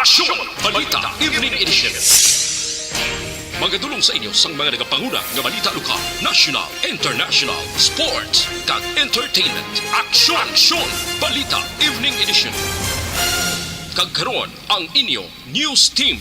Aksyon! Balita Evening Edition. Magadulong sa inyo sang mga nagapanguna nga balita lokal, national, international, sports, kag entertainment. Aksyon! Balita Evening Edition. Kag karon ang inyo news team.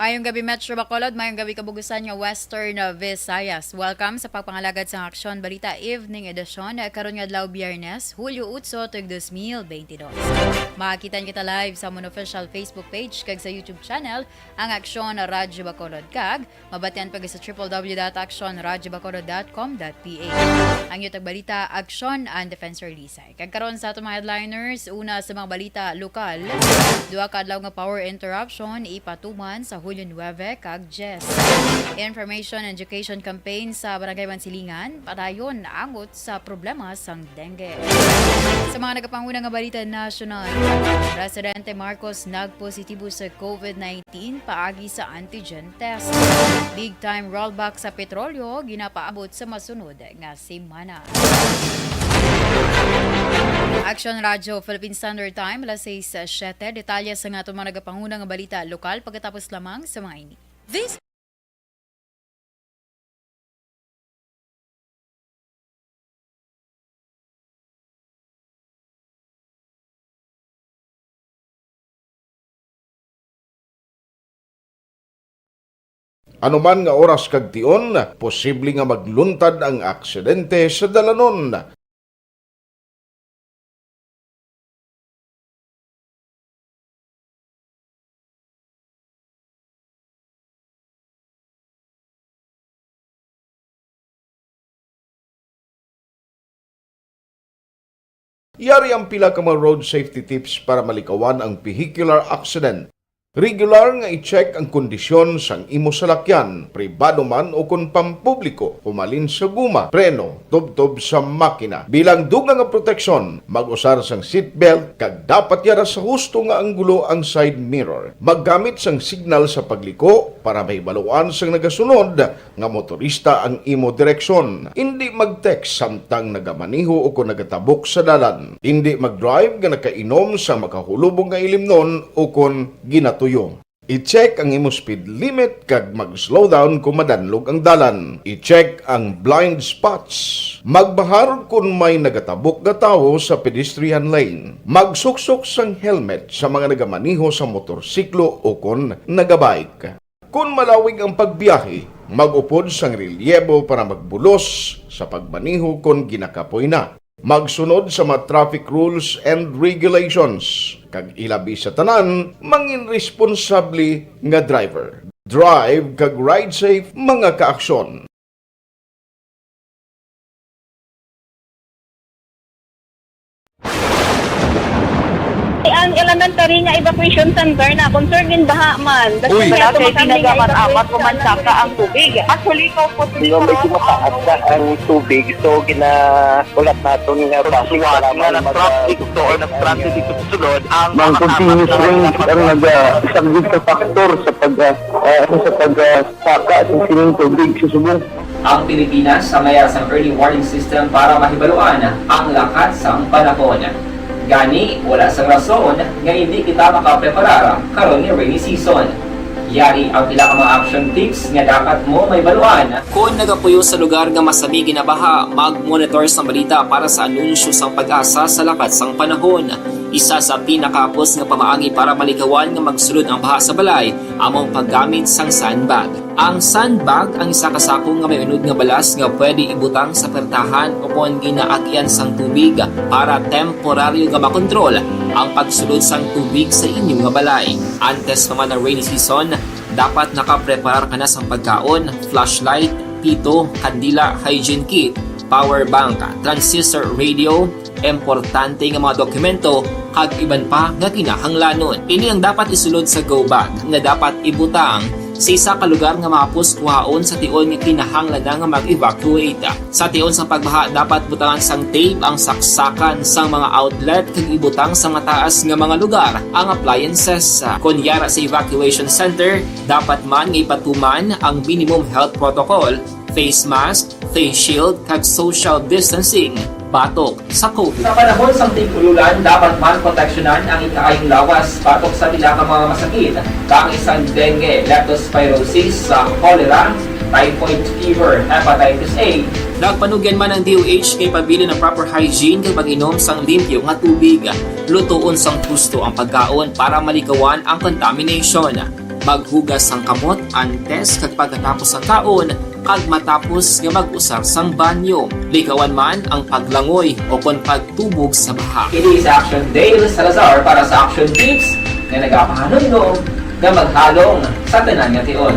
Mayong gabi Metro Bacolod, mayong gabi kabugusan nga Western Visayas. Welcome sa pagpangalagad sa Aksyon Balita Evening Edition karon nga adlaw Biyernes, Hulyo 8, 2022. Makita kita live sa among official Facebook page kag sa YouTube channel ang Aksyon Radyo Bacolod kag mabatian pag sa www.actionradyobacolod.com.ph. Ang yutag balita Aksyon and Defensor Lisay. Kag karon sa atong mga headliners, una sa mga balita lokal, duha ka adlaw nga power interruption ipatuman sa Hulyo 9 kag 10. Information and Education Campaign sa Barangay Mansilingan padayon angot sa problema sang dengue. Sa mga nagapanguna nga balita national, Presidente Marcos nagpositibo sa COVID-19 paagi sa antigen test. Big time rollback sa petrolyo ginapaabot sa masunod nga semana. Action Radio Philippine Standard Time, alas 6:07. Detalye sa nga itong mga nagapanguna nga balita lokal pagkatapos lamang sa mga ini. Anuman nga oras kag tion, posible nga magluntad ang aksidente sa dalanon. Yari ang pila ka mga road safety tips para malikawan ang vehicular accident. Regular nga i-check ang kondisyon sang imo salakyan, pribado man o kung pampubliko, pumalin sa guma, preno, tubtob sa makina. Bilang dugang nga proteksyon, mag-usar sang seatbelt, kag dapat yara sa husto nga anggulo ang side mirror. Maggamit sang signal sa pagliko para mahibaluan sang nagasunod nga motorista ang imo direksyon. Hindi mag-text samtang nagamaniho o kung nagatabok sa dalan. Hindi mag-drive nga nakainom sa makahulubong nga ilimnon o kung ginatuyo. I-check ang imo speed limit kag mag-slow down kung madanlog ang dalan. I-check ang blind spots. Magbahar kung may nagatabok nga tawo sa pedestrian lane. Magsuksok sang helmet sa mga nagamaniho sa motorsiklo o kung nagabike. Kung malawig ang pagbiyahe, mag-upod sang relyebo para magbulos sa pagmaniho kung ginakapoy na. Magsunod sa mga traffic rules and regulations. Kag ilabi sa tanan, mangin responsable nga driver. Drive kag ride safe mga kaaksyon. Ang elementary nga evacuation center na concern din baha man. Uy, Kasi pinagamat-amat pumansaka ang tubig. Actually, ikaw po Yung medyo mataas na ang tubig, so ginaulat natin nga pasuwat nga nag-traffic to or nag-traffic dito sa sunod ang mga continuous range ang nag-subject sa factor sa pagsaka at sining tubig sa subong. Ang Pilipinas sa mayar sa early warning system para mahibaluan ang lakat sa panahon. Gani, wala sang rason nga hindi kita makapreparar karon ni rainy season. Yari ang pila ka mga action tips nga dapat mo may baluan. Kung nagapuyo sa lugar nga masabi ginabaha, mag-monitor sa balita para sa anunsyo sang pag-asa sa lakat sang panahon. Isa sa pinakapos nga pamaagi para malikawan nga magsulod ang baha sa balay, among paggamit sang sandbag. Ang sandbag ang isa kasakong nga may unod nga balas nga pwede ibutang sa pertahan upon ginaagyan sang tubig para temporaryo nga makontrol ang pagsulod sang tubig sa inyong nga balay. Antes naman ng rainy season, dapat nakapreparar ka na sang pagkaon, flashlight, pito, kandila, hygiene kit, power bank, transistor radio, importante nga mga dokumento kag iban pa nga kinahanglanon. Ini ang dapat isulod sa go bag nga dapat ibutang sa isa ka lugar nga mapos kuhaon sa tion nga kinahanglan nga mag-evacuate. Sa tion sa pagbaha dapat butangan sang tape ang saksakan sang mga outlet kag ibutang sa mga taas nga mga lugar ang appliances. Kunyara sa evacuation center, dapat man nga ipatuman ang minimum health protocol, face mask, face shield kag social distancing batok sa COVID. Sa panahon sa tig-ululan, dapat man proteksyonan ang ikaayong lawas batok sa pila ka mga masakit, kang isang dengue, leptospirosis, cholera, typhoid fever, hepatitis A. Nagpanugyan man ang DOH kay pabili ng proper hygiene kay pag-inom sang limpyo nga tubig. Lutuon sang gusto ang pagkaon para malikawan ang contamination. Maghugas sang kamot antes kag pagkatapos ang kaon kag matapos nga mag-usar sang banyo. Likawan man ang paglangoy o kon pagtubog sa baha. It is Action Dale Salazar para sa Action Tips na nagapahanong nga maghalong sa tanan nga tion.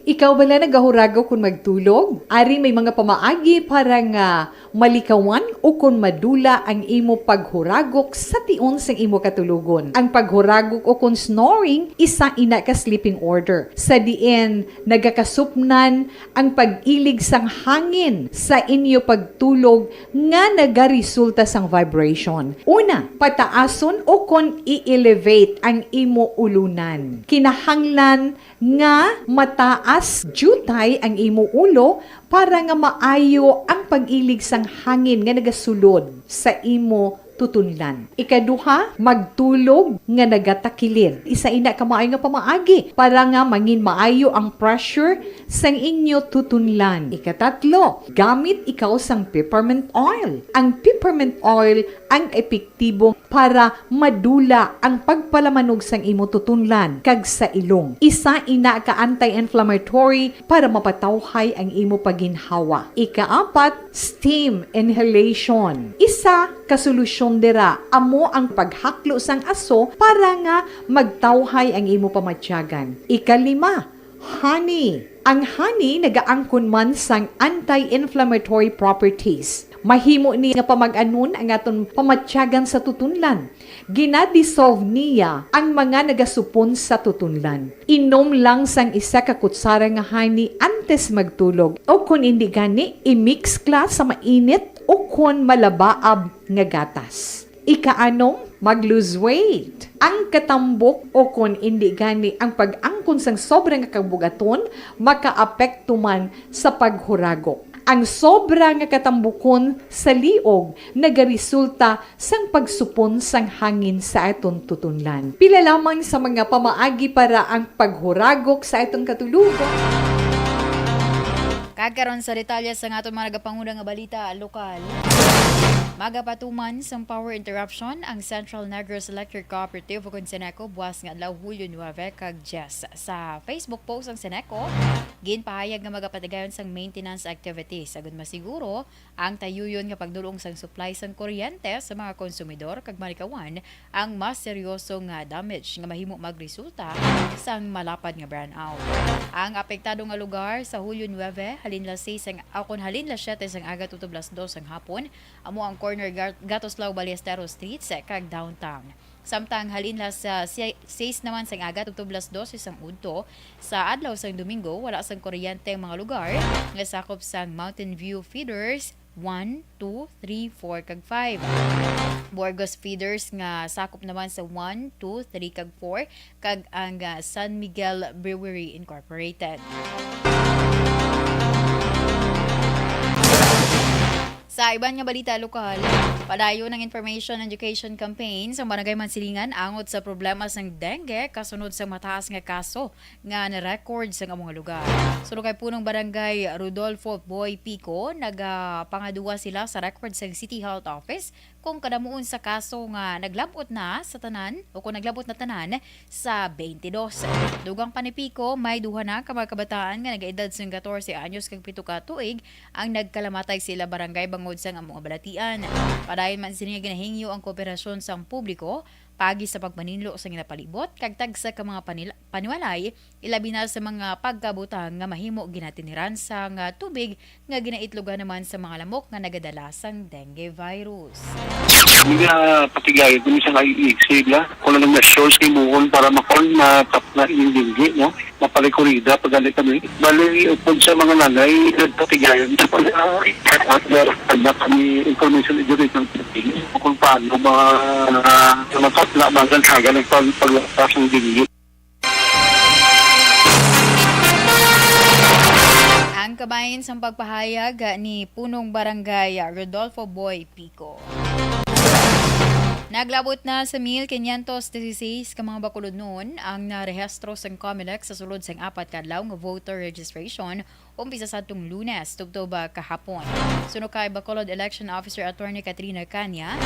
Ikaw bala nagahurago kung magtulog? Ari may mga pamaagi para nga malikawan o kung madula ang imo paghuragok sa tion sang imo katulugon. Ang paghuragok o kung snoring, isa ina ka sleeping order. Sa diin, nagakasupnan ang pag-ilig sang hangin sa inyo pagtulog nga nagaresulta sang vibration. Una, pataason o kung i-elevate ang imo ulunan. Kinahanglan nga mataas jutay ang imo ulo para nga maayo ang pag-ilig sang hangin nga nagasulod sa imo tutunlan. Ikaduha, magtulog nga nagatakilir. Isa ina ka maayo nga pamaagi para nga mangin maayo ang pressure sang inyo tutunlan. Ikatatlo, gamit ikaw sang peppermint oil. Ang peppermint oil ang epektibo para madula ang pagpalamanog sang imo tutunlan kag sa ilong. Isa ina ka anti-inflammatory para mapatawhay ang imo paginhawa. Ikaapat, steam inhalation. Isa ka solusyon dira amo ang paghaklo sang aso para nga magtawhay ang imo pamatyagan. Ikalima, honey. Ang honey nagaangkon man sang anti-inflammatory properties. Mahimo ni nga pamag-anon ang aton pamatyagan sa tutunlan. Ginadissolve niya ang mga nagasupon sa tutunlan. Inom lang sang isa ka kutsara nga honey antes magtulog. O kung hindi gani, i-mix kla sa mainit o kung malabaab nga gatas. Ikaanom, mag-lose weight. Ang katambok o kung hindi gani ang pag-angkon sang sobrang kabugaton, makaapekto man sa paghuragok. Ang sobra nga katambukon sa liog nagaresulta sang pagsupon sang hangin sa atong tutunlan. Pila lamang sa mga pamaagi para ang paghuragok sa atong katulugan. Kagkaroon sa detalye sa atong mga nagapanguda nga balita lokal. Magapatuman sa power interruption ang Central Negros Electric Cooperative o kung Seneco buwas nga adlaw Hulyo 9 kag 10. Sa Facebook post ang Seneco, ginpahayag nga magapatigayon sang maintenance activities. Sagud masiguro ang tayuyon nga pagdulong sang supply sang kuryente sa mga konsumidor kag malikawan ang mas seryoso nga damage nga mahimo magresulta sang malapad nga brownout. Ang apektado nga lugar sa Hulyo 9 halin 7 sang aga tutob 2 sang hapon amo ang corner Gatoslaw Ballesteros Street sa kag downtown. Samtang halin sa 6 naman sang aga tutob 2 sang udto sa adlaw sang Domingo wala sang kuryente ang mga lugar nga sakop sang Mountain View Feeders 1, 2, 3, 4 kag 5. Burgos Feeders nga sakop naman sa 1, 2, 3 kag 4 kag ang San Miguel Brewery Incorporated. Sa iban nga balita lokal, padayon ng Information Education Campaign sa Barangay Mansilingan angot sa problema sang dengue kasunod sa mataas nga kaso nga na-record sa mga lugar. Sulod kay punong barangay Rodolfo Boy Pico, nagapangaduwa sila sa record sa City Health Office kung kadamuon sa kaso nga naglabot na sa tanan o kung naglabot na tanan sa 22. Dugang panipiko, may duha na ka mga kabataan nga nagaedad sa 14 anyos kag 7 ka tuig ang nagkalamatay sila barangay bangod sa among balatian. Padayon man sila ginahingyo ang kooperasyon sa publiko pagi sa pagmaninlo sa ginapalibot kag tagsa ka mga paniwalay ilabi na sa mga pagkabutang nga mahimo ginatiniran sa nga tubig nga ginaitlogan naman sa mga lamok nga nagadala sang dengue virus. Hindi na patigay, kung isang i-exhale la, kung anong na-shows kay Muhon para makon na tap na inindinggi, no? Mapalikurida, pagdali kami. Bali, upod sa mga nanay, nagpatigayan sa pag-atler na kami information education kung paano makatla bagan haga ng paglakas ng dinggi. Ang Ang kabahin sa pagpahayag ni Punong Barangay Rodolfo Boy Pico. Naglabot na sa 1,516 ka mga bakulod noon ang narehistro sa COMELEC sa sulod sa 4 kadlaw nga voter registration umpisa sa atong Lunes, Oktubre kahapon. Suno kay Bacolod Election Officer Attorney Katrina Canya,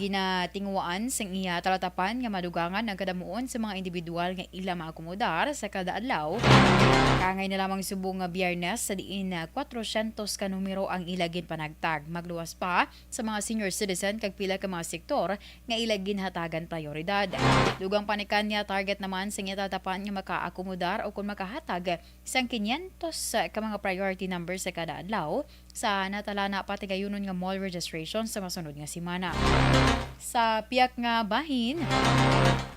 ginatingwaan sa iya talatapan nga madugangan ang kadamuon sa mga individual nga ila maakomodar sa kada adlaw. Kangay na lamang subong nga Biyernes sa diin 400 ka numero ang ilagin panagtag. Magluwas pa sa mga senior citizen kag pila ka mga sektor nga ilagin hatagan prioridad. Dugang panikan niya target naman sa iya talatapan nga makaakomodar o kung makahatag sang 500 ka mga priority numbers sa kada adlaw sa natalana pati gayunon nga mall registration sa masunod nga semana. Sa piyak nga bahin,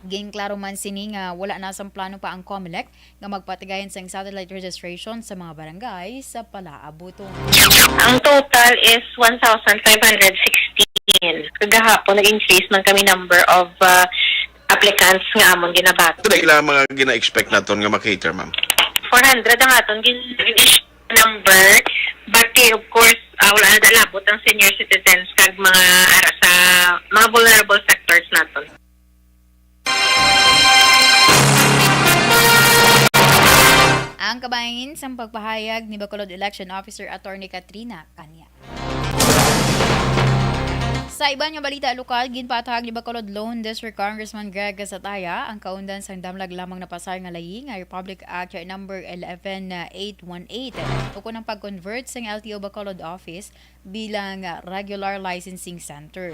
ginklaro man sini nga wala na sang plano pa ang COMELEC nga magpatigayon sang satellite registration sa mga barangay sa Palaabuton. Ang total is 1,516. Kagahapon, nag-increase man kami number of applicants nga amon ginabato. Ito na ilang mga gina-expect natin nga makater, ma'am? 400 ang aton gin-reach number, but of course, wala na dalabot ang senior citizens kag mga ara sa mga vulnerable sectors naton. Ang kabahin sa pagpahayag ni Bacolod Election Officer Attorney Katrina Canya. Sa iba nga balita lokal, ginpatahag ni Bacolod Lone District Congressman Greg Casataya ang kaundan sang damlag lamang na pasar nga layi nga Republic Act number 11818 ukon ang pag-convert sang LTO Bacolod office bilang regular licensing center.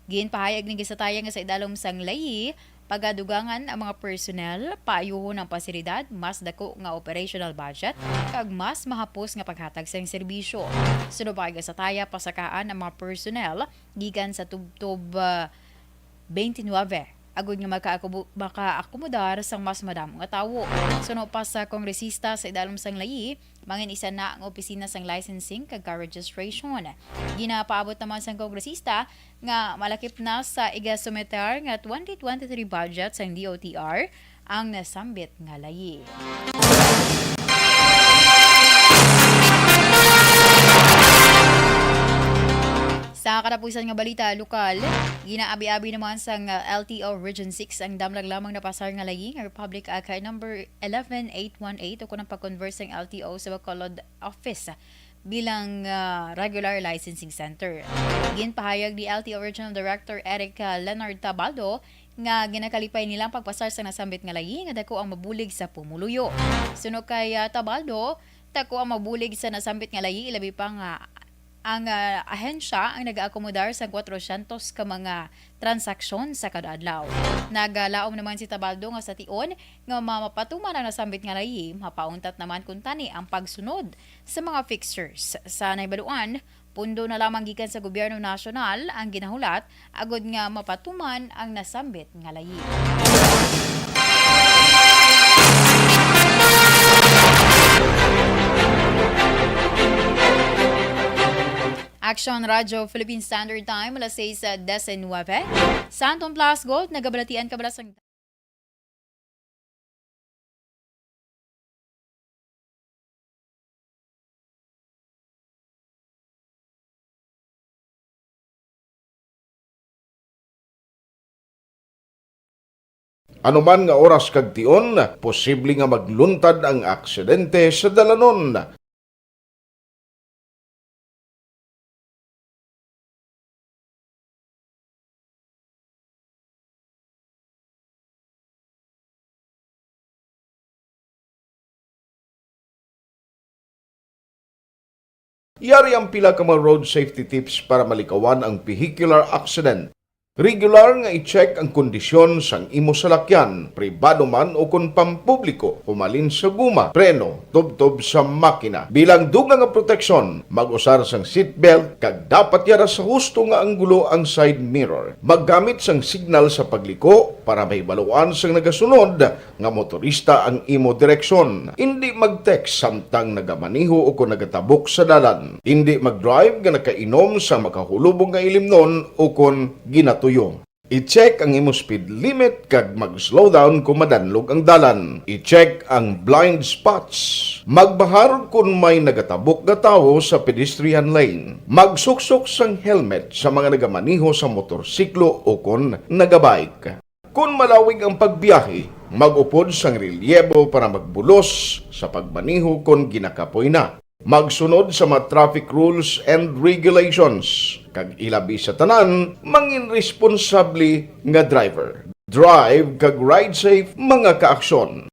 Ginpahayag ni Casataya nga sa idalom sang layi pagadugangan ang mga personnel, paayuhon ang pasilidad, mas dako nga operational budget, kag mas mahapos nga paghatag sa serbisyo. Sunod pa sa taya pasakaan ang mga personnel gikan sa tubtob 29 agud nga makaakomodar sang mas madamo nga tawo. Sunod pa sa kongresista sa idalom sang layi, mangin isa na ang opisina sang licensing kag registration. Ginapaabot naman sang kongresista nga malakip na sa igasumeter nga 2023 budget sang DOTR ang nasambit nga layi. Sa katapusan nga balita lokal, ginaabi-abi naman sang LTO Region 6 ang damlag lamang na pasar nga layi nga Republic Act number 11818 o kunang pag-convert sang LTO sa Bacolod office bilang regular licensing center. Ginpahayag ni LTO Regional Director Eric Leonard Tabaldo nga ginakalipay nilang pagpasar sa nasambit nga layi nga dako ang mabulig sa pumuluyo. Suno kay Tabaldo, dako ang mabulig sa nasambit nga layi ilabi pa nga ang ahensya ang nag-aakomodar sa 400 ka mga transaksyon sa kada adlaw. Nagalaom naman si Tabaldo nga sa tion nga mapatuman ang nasambit nga layi, mapauntat naman kung tani ang pagsunod sa mga fixtures. Sa naibaluan, pundo na lamang gikan sa gobyerno nasyonal ang ginahulat agod nga mapatuman ang nasambit nga layi. Action Radio Philippine Standard Time alas 6:19. Sa Anton Plus Gold, nagabalatian ka balasang Anuman nga oras kag tion, posible nga magluntad ang aksidente sa dalanon. Yari ang pila ka mga road safety tips para malikawan ang vehicular accident. Regular nga i-check ang kondisyon sang imo salakyan, pribado man o kung pampubliko, humalin sa guma, preno, tubtob sa makina. Bilang dugang nga proteksyon, mag-usar sang seatbelt kag dapat yara sa husto nga anggulo ang side mirror. Maggamit sang signal sa pagliko para mahibaluan sang nagasunod nga motorista ang imo direksyon. Hindi mag-text samtang nagamaniho o kung nagatabok sa dalan. Hindi mag-drive nga nakainom sa makahulubong nga ilimnon o kung ginatuyo. I-check ang imo speed limit kag mag-slow down kung madanlog ang dalan. I-check ang blind spots. Magbahar kung may nagatabok nga tawo sa pedestrian lane. Magsuksok sang helmet sa mga nagamaniho sa motorsiklo o kung nagabike. Kung malawig ang pagbiyahe, mag-upod sang relyebo para magbulos sa pagmaniho kung ginakapoy na. Magsunod sa mga traffic rules and regulations. Kag ilabi sa tanan, mangin responsable nga driver. Drive kag ride safe mga kaaksyon.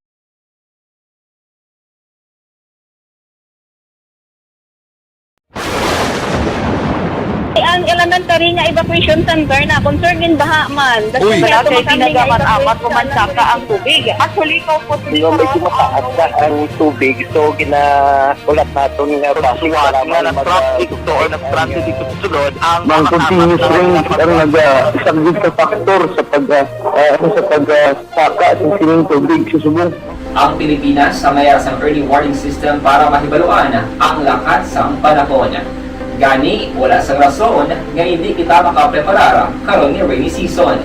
Ang elementary nga evacuation center na concern din baha man. Uy, kasi pinagamat-amat kumansaka ang tubig. Actually, po medyo mataas na ang tubig. So, ginaulat natin nga pasuwat nga nag-traffic to or nag-traffic dito sa sunod. Ang continuous range ang nag-isagid sa factor sa pagsaka at sining tubig sa subong. Ang Pilipinas sa mayroon sa early warning system para mahibaluan ang lakat sa panahon. Gani, wala sa rason nga hindi kita makapreparar karon ni rainy season.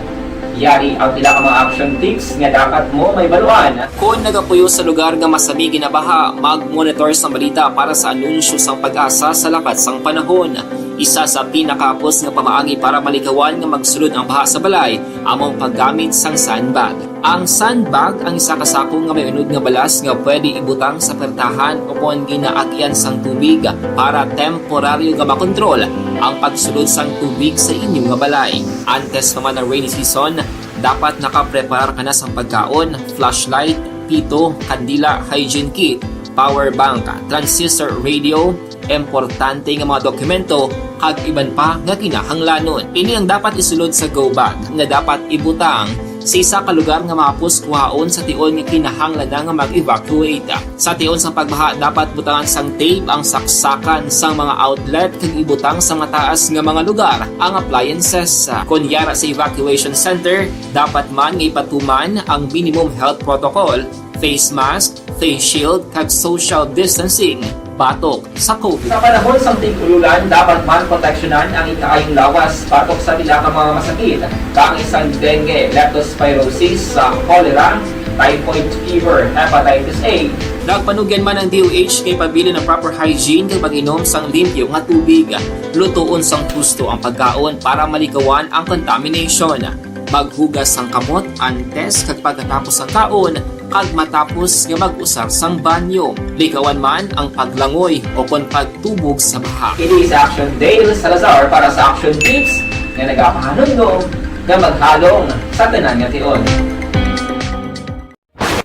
Yari ang pila ka mga action tips nga dapat mo may baluan. Kung nagapuyo sa lugar nga masabi ginabaha, mag-monitor sa balita para sa anunsyo sang pag-asa sa lakat sang panahon. Isa sa pinakapos nga pamaagi para malikawan nga magsulod ang baha sa balay, among paggamit sang sandbag. Ang sandbag ang isa kasakong nga may unod nga balas nga pwede ibutang sa pertahan upon ginaagyan sang tubig para temporaryo nga makontrol ang pagsulod sang tubig sa inyong nga balay. Antes naman ng rainy season, dapat nakapreparar ka na sang pagkaon, flashlight, pito, kandila, hygiene kit, power bank, transistor radio, importante nga mga dokumento kag iban pa nga kinahanglanon. Ini ang dapat isulod sa go bag nga dapat ibutang sa isa ka lugar nga mapus kuhaon sa tion nga kinahanglan nga mag-evacuate. Sa tion sa pagbaha dapat butangan sang tape ang saksakan sang mga outlet kag ibutang sa mga taas nga mga lugar ang appliances. Kunyara sa evacuation center, dapat man nga ipatuman ang minimum health protocol, face mask, face shield kag social distancing batok sa COVID. Sa panahon sa tig-ululan, dapat man proteksyonan ang ikaayong lawas batok sa nila ka mga masakit. Kang isang dengue, leptospirosis, cholera, typhoid fever, hepatitis A. Nagpanugyan man ang DOH kay pabili ng proper hygiene kay pag-inom sang limpyo nga tubig. Lutuon sang gusto ang pagkaon para malikawan ang contamination. Maghugas sang kamot antes kag pagkatapos ang kaon kag matapos nga mag-usar sang banyo. Likawan man ang paglangoy o kon pagtubog sa baha. It is Action Dale Salazar para sa Action Tips nga nagapahanundong nga maghalong sa tanan nga tion.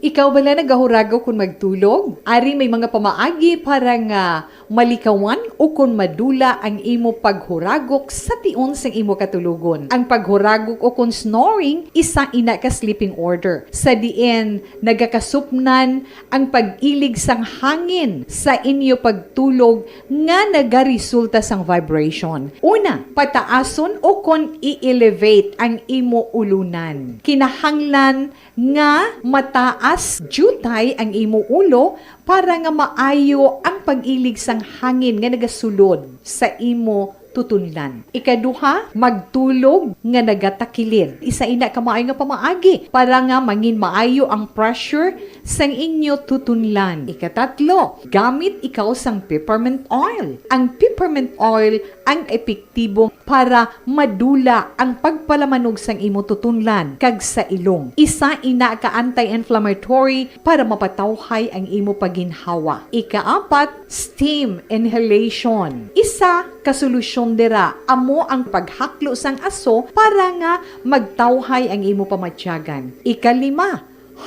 Ikaw bala nagahurago kung magtulog? Ari may mga pamaagi para nga malikawan o kung madula ang imo paghuragok sa tion sang imo katulugon. Ang paghuragok o kung snoring, isa ina ka sleeping order. Sa diin, nagakasupnan ang pag-ilig sang hangin sa inyo pagtulog nga nagaresulta sang vibration. Una, pataason o kung i-elevate ang imo ulunan. Kinahanglan nga mataas jutay ang imo ulo para nga maayo ang pag-ilig sang hangin nga nagasulod sa imo tutunlan. Ikaduha, magtulog nga nagatakilid. Isa ina ka maayo nga pamaagi para nga mangin maayo ang pressure sang inyo tutunlan. Ikatatlo, gamit ikaw sang peppermint oil. Ang peppermint oil ang epektibo para madula ang pagpalamanog sang imo tutunlan kag sa ilong. Isa ina ka anti-inflammatory para mapatawhay ang imo paginhawa. Ikaapat, steam inhalation. Isa ka solusyon dira amo ang paghaklo sang aso para nga magtawhay ang imo pamatyagan. Ikalima,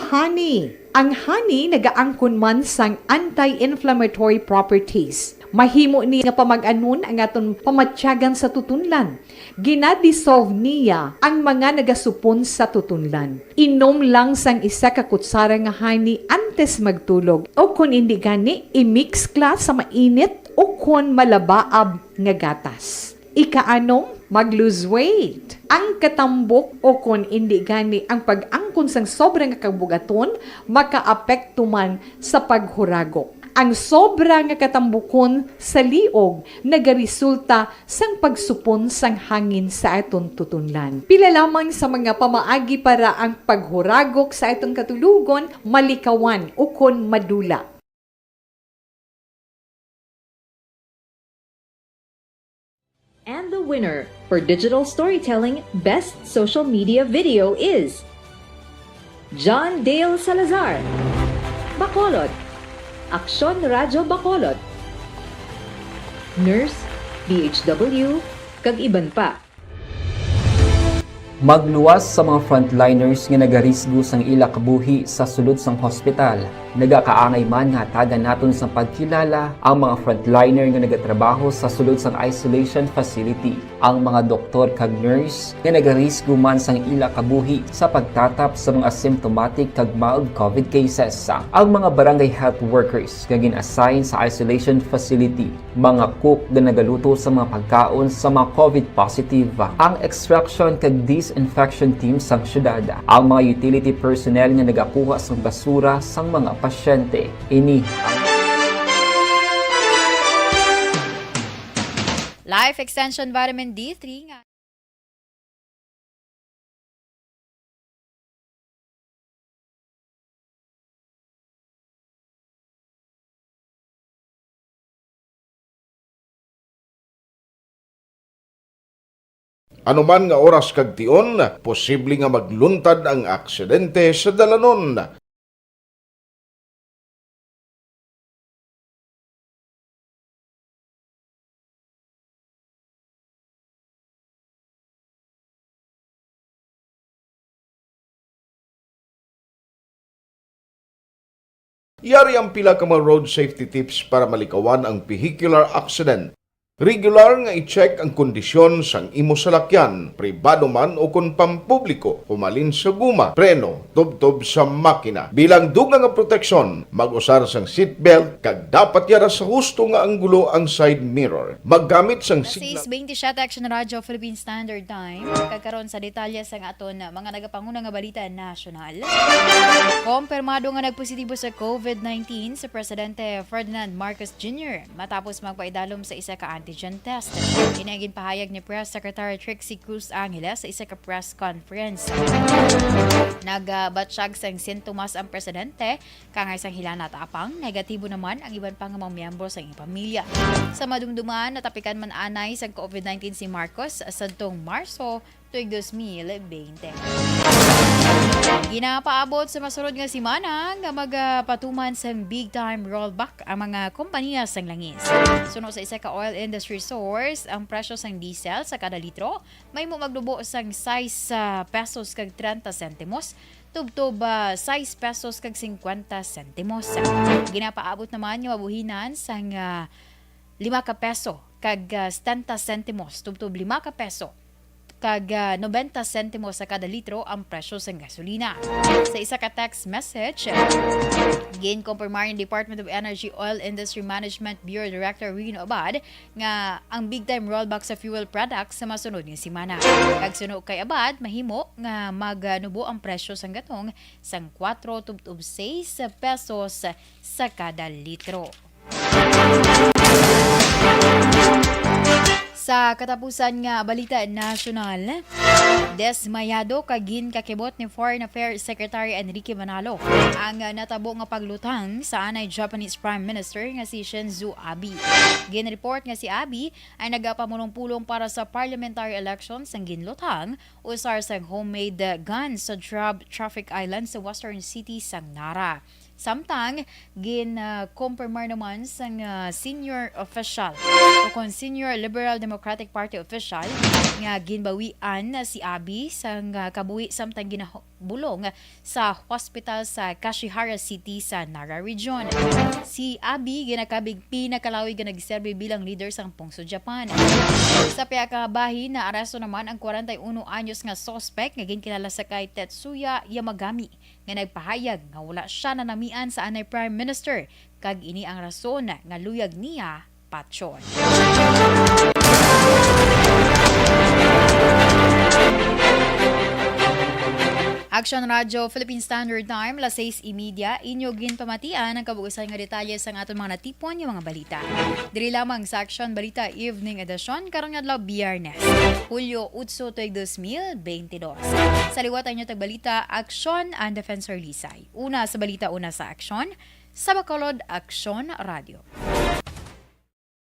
honey. Ang honey nagaangkon man sang anti-inflammatory properties. Mahimo ni nga pamag-anon ang aton pamatyagan sa tutunlan. Ginadissolve niya ang mga nagasupon sa tutunlan. Inom lang sang isa ka kutsara nga honey antes magtulog. O kung hindi gani, i-mix class sa mainit o kung malabaab nga gatas. Ikaanom, mag-lose weight. Ang katambok o kung hindi gani ang pag-angkon sang sobrang kabugaton, makaapekto man sa paghuragok. Ang sobra nga katambukon sa liog nagaresulta sang pagsupon sang hangin sa aton tutunlan. Pila lamang sa mga pamaagi para ang paghuragok sa aton katulugon malikawan ukon madula. And the winner for Digital Storytelling Best Social Media Video is John Dale Salazar, Bacolod, Aksyon Radyo Bacolod, Nurse, DHW, kag iban pa. Magluwas sa mga frontliners nga nagarisgo sang ila kabuhi sa sulod sang hospital. Nagakaangay man nga tagan naton sa pagkilala ang mga frontliner nga nagatrabaho sa sulod sang isolation facility. Ang mga doktor kag nurse nga nagarisgo man sang ila kabuhi sa pagtatap sa mga asymptomatic kag mild COVID cases. Ang mga barangay health workers nga gin-assign sa isolation facility, mga cook nga nagaluto sa mga pagkaon sa mga COVID positive, ang extraction kag disinfection team sang syudad, ang mga utility personnel nga nagakuha sang basura sang mga pasyente. Ini Life Extension Vitamin D3 nga. Anuman nga oras kag tion, posible nga magluntad ang aksidente sa dalanon. Yari ang pila ka mga road safety tips para malikawan ang vehicular accident. Regular nga i-check ang kondisyon sang imo salakyan, pribado man o kung pampubliko, pumalin sa guma, preno, tubtob sa makina. Bilang dugang nga proteksyon, mag-usar sang seatbelt, kag dapat yara sa husto nga anggulo ang side mirror. Maggamit sang signal. 6:27 Action Radio Philippine Standard Time. Kagkaroon sa detalye sang aton mga nagapanguna nga balita nasyonal. Kompirmado nga nagpositibo sa COVID-19 sa Presidente Ferdinand Marcos Jr. matapos magpaidalom sa isa ka antigen test. Inagin pahayag ni Press Secretary Trixie Cruz Angeles sa isa ka press conference. Nagbatsyag sang sintomas ang presidente, kangay sang hilana tapang, negatibo naman ang iban pang mga miyembro sa iyang pamilya. Sa madumduman, natapikan man anay sa COVID-19 si Marcos sadtong Marso tuig 2020. Ginapaabot sa masunod nga simana nga magpatuman sa big time rollback ang mga kompanya sang langis. Suno sa isa ka oil industry source, ang presyo sang diesel sa kada litro may mo magdubo sang 6 pesos kag 30 sentimos tubtob 6 pesos kag 50 sentimos. Ginapaabot naman yung mabuhinan sang 5 ka peso kag 70 sentimos tubtob 5 ka peso kag 90 sentimos sa kada litro ang presyo sa gasolina. Sa isa ka text message, gin-confirmar ng Department of Energy Oil Industry Management Bureau Director Rino Abad nga ang big time rollback sa fuel products sa masunod nga semana. Kag suno kay Abad, mahimo nga magnubo ang presyo sang gatong sang 4 tubtob 6 pesos sa kada litro. Sa katapusan nga balita nasyonal, desmayado kagin kakibot ni Foreign Affairs Secretary Enrique Manalo ang natabo nga paglutang sa anay Japanese Prime Minister nga si Shinzo Abe. Gin-report nga si Abe ay nagapamulong-pulong para sa parliamentary elections ang ginlutang usar sang homemade guns sa Drab Traffic Island sa western city sang Nara. Samtang, gin-confirmar naman sang senior official o kung senior Liberal Democratic Party official nga ginbawian si Abe sang kabuhi samtang ginabulong sa hospital sa Kashihara City sa Nara Region. Si Abe ginakabig pinakalawig nga nagserbe bilang leader sang Pungso Japan. Sa piyakabahin na aresto naman ang 41 anyos nga suspect nga ginkilala sa kay Tetsuya Yamagami nga nagpahayag nga wala siya nanamian sa anay Prime Minister kag ini ang rason nga luyag niya patson. Action Radio Philippine Standard Time, las 6:30, inyo ginpamatian ang kabuusan nga detalye sa aton mga natipon yung mga balita. Diri lamang sa Action Balita Evening Edition karong adlaw Biyernes, Hulyo 8, 2022. Sa liwatan nyo tagbalita, Action and Defensor Lisay. Una sa balita, una sa Action, sa Bacolod Action Radio.